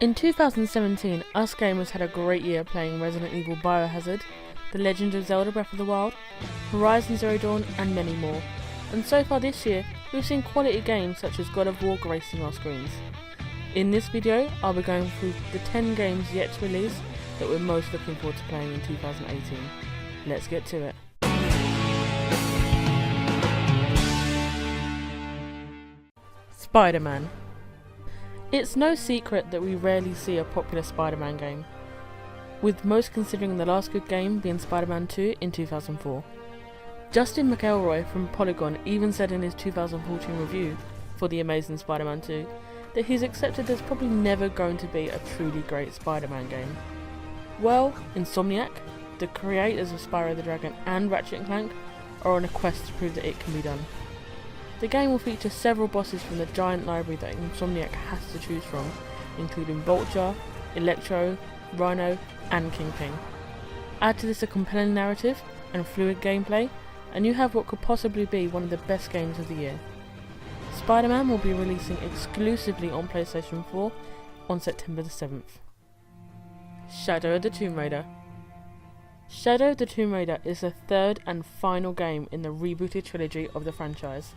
In 2017, us gamers had a great year playing Resident Evil Biohazard, The Legend of Zelda Breath of the Wild, Horizon Zero Dawn and many more. And so far this year, we've seen quality games such as God of War gracing our screens. In this video, I'll be going through the 10 games yet to release that we're most looking forward to playing in 2018. Let's get to it. Spider-Man. It's no secret that we rarely see a popular Spider-Man game, with most considering the last good game being Spider-Man II in 2004. Justin McElroy from Polygon even said in his 2014 review for The Amazing Spider-Man 2 that he's accepted there's probably never going to be a truly great Spider-Man game. Well, Insomniac, the creators of Spyro the Dragon and Ratchet & Clank, are on a quest to prove that it can be done. The game will feature several bosses from the giant library that Insomniac has to choose from, including Vulture, Electro, Rhino and Kingpin. Add to this a compelling narrative and fluid gameplay, and you have what could possibly be one of the best games of the year. Spider-Man will be releasing exclusively on PlayStation 4 on September the 7th. Shadow of the Tomb Raider. Shadow of the Tomb Raider is the third and final game in the rebooted trilogy of the franchise.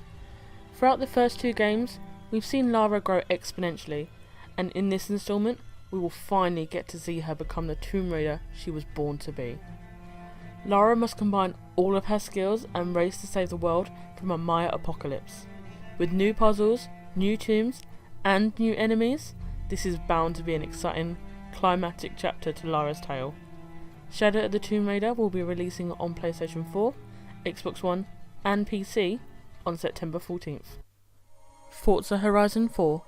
Throughout the first two games, we've seen Lara grow exponentially, and in this installment, we will finally get to see her become the Tomb Raider she was born to be. Lara must combine all of her skills and race to save the world from a Maya apocalypse. With new puzzles, new tombs, and new enemies, this is bound to be an exciting, climactic chapter to Lara's tale. Shadow of the Tomb Raider will be releasing on PlayStation 4, Xbox One, and PC on September 14th. Forza Horizon 4.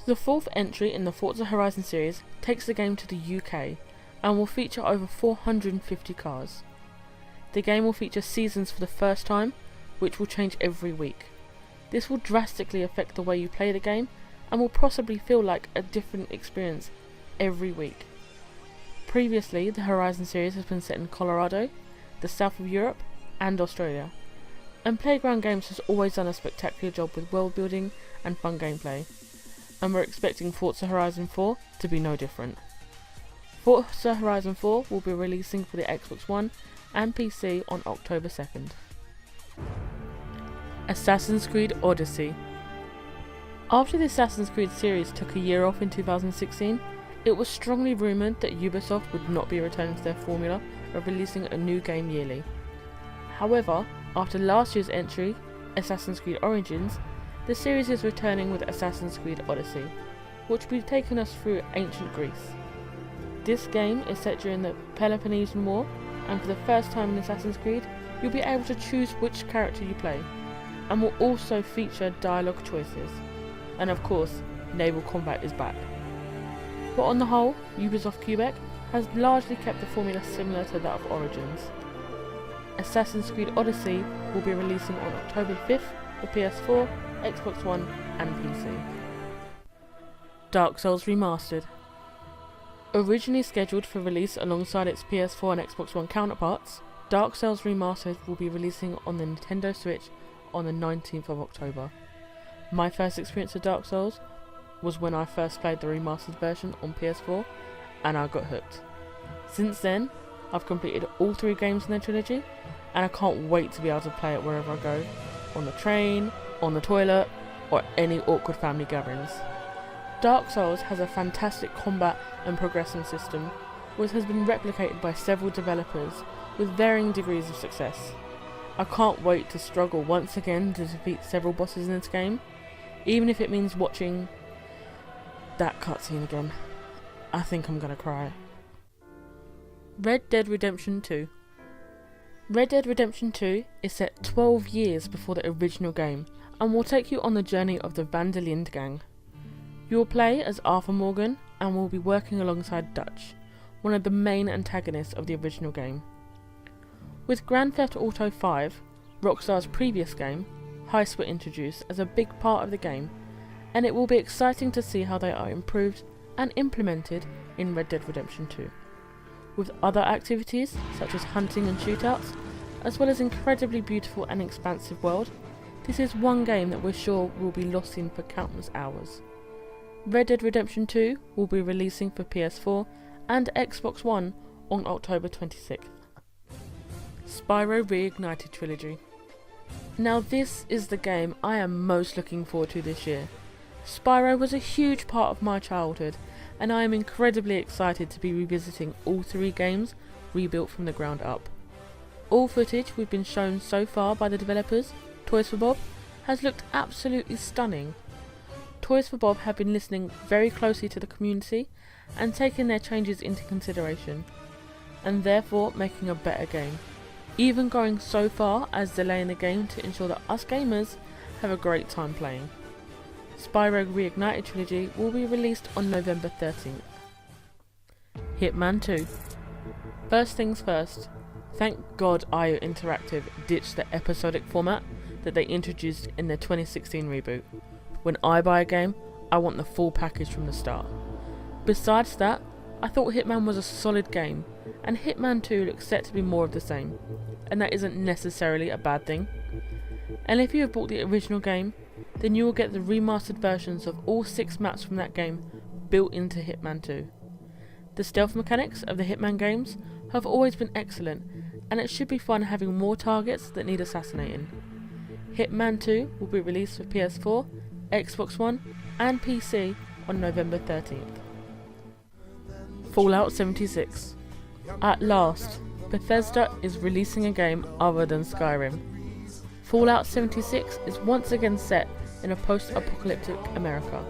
The fourth entry in the Forza Horizon series takes the game to the UK and will feature over 450 cars. The game will feature seasons for the first time, which will change every week. This will drastically affect the way you play the game and will possibly feel like a different experience every week. Previously, the Horizon series has been set in Colorado, the south of Europe and Australia, and Playground Games has always done a spectacular job with world building and fun gameplay, and we're expecting Forza Horizon 4 to be no different. Forza Horizon 4 will be releasing for the Xbox One and PC on October 2nd. Assassin's Creed Odyssey. After the Assassin's Creed series took a year off in 2016, it was strongly rumoured that Ubisoft would not be returning to their formula of releasing a new game yearly. However, after last year's entry, Assassin's Creed Origins, the series is returning with Assassin's Creed Odyssey, which will be taking us through ancient Greece. This game is set during the Peloponnesian War, and for the first time in Assassin's Creed, you'll be able to choose which character you play, and will also feature dialogue choices. And of course, naval combat is back. But on the whole, Ubisoft Quebec has largely kept the formula similar to that of Origins. Assassin's Creed Odyssey will be releasing on October 5th for PS4, Xbox One and PC. Dark Souls Remastered. Originally scheduled for release alongside its PS4 and Xbox One counterparts, Dark Souls Remastered will be releasing on the Nintendo Switch on the 19th of October. My first experience with Dark Souls was when I first played the remastered version on PS4 and I got hooked. Since then, I've completed all three games in the trilogy and I can't wait to be able to play it wherever I go, on the train, on the toilet, or any awkward family gatherings. Dark Souls has a fantastic combat and progression system, which has been replicated by several developers with varying degrees of success. I can't wait to struggle once again to defeat several bosses in this game, even if it means watching that cutscene again. I think I'm gonna cry. Red Dead Redemption 2. Red Dead Redemption 2 is set 12 years before the original game and will take you on the journey of the Van der Linde gang. You will play as Arthur Morgan and will be working alongside Dutch, one of the main antagonists of the original game. With Grand Theft Auto 5, Rockstar's previous game, heists were introduced as a big part of the game, and it will be exciting to see how they are improved and implemented in Red Dead Redemption 2. With other activities such as hunting and shootouts, as well as incredibly beautiful and expansive world, this is one game that we're sure will be lost in for countless hours. Red Dead Redemption 2 will be releasing for PS4 and Xbox One on October 26th. Spyro Reignited Trilogy. Now this is the game I am most looking forward to this year. Spyro was a huge part of my childhood, and I am incredibly excited to be revisiting all 3 games rebuilt from the ground up. All footage we've been shown so far by the developers, Toys for Bob, has looked absolutely stunning. Toys for Bob have been listening very closely to the community and taking their changes into consideration, and therefore making a better game, even going so far as delaying the game to ensure that us gamers have a great time playing. Spyro Reignited Trilogy will be released on November 13th. Hitman 2. First things first, thank God IO Interactive ditched the episodic format that they introduced in their 2016 reboot. When I buy a game, I want the full package from the start. Besides that, I thought Hitman was a solid game, and Hitman 2 looks set to be more of the same, and that isn't necessarily a bad thing. And if you have bought the original game, then you will get the remastered versions of all 6 maps from that game built into Hitman 2. The stealth mechanics of the Hitman games have always been excellent, and it should be fun having more targets that need assassinating. Hitman 2 will be released for PS4, Xbox One and PC on November 13th. Fallout 76. At last, Bethesda is releasing a game other than Skyrim. Fallout 76 is once again set in a post-apocalyptic America.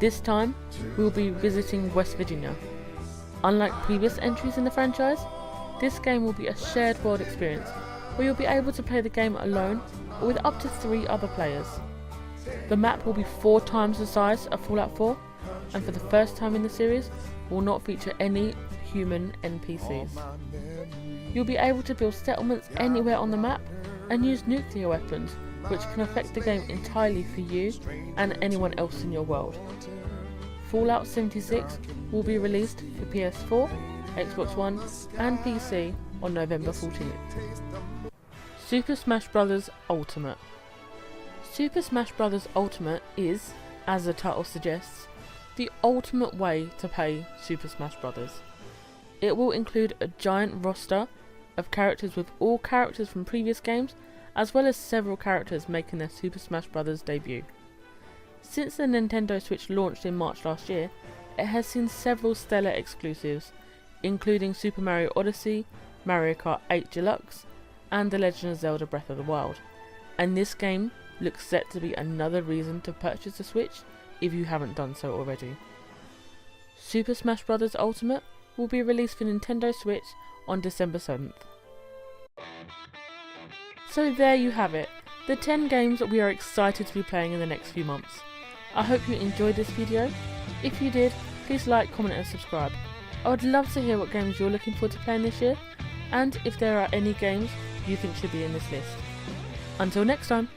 This time, we will be visiting West Virginia. Unlike previous entries in the franchise, this game will be a shared world experience where you'll be able to play the game alone or with up to 3 other players. The map will be 4 times the size of Fallout 4, and for the first time in the series, will not feature any human NPCs. You'll be able to build settlements anywhere on the map and use nuclear weapons, which can affect the game entirely for you and anyone else in your world. Fallout 76 will be released for PS4, Xbox One and PC on November 14th. Super Smash Bros. Ultimate. Super Smash Bros. Ultimate is, as the title suggests, the ultimate way to play Super Smash Bros. It will include a giant roster of characters with all characters from previous games, as well as several characters making their Super Smash Bros. Debut. Since the Nintendo Switch launched in March last year, it has seen several stellar exclusives, including Super Mario Odyssey, Mario Kart 8 Deluxe, and The Legend of Zelda Breath of the Wild, and this game looks set to be another reason to purchase the Switch if you haven't done so already. Super Smash Bros. Ultimate will be released for Nintendo Switch on December 7th. So there you have it, the 10 games that we are excited to be playing in the next few months. I hope you enjoyed this video. If you did, please like, comment and subscribe. I would love to hear what games you're looking forward to playing this year, and if there are any games you think should be in this list. Until next time.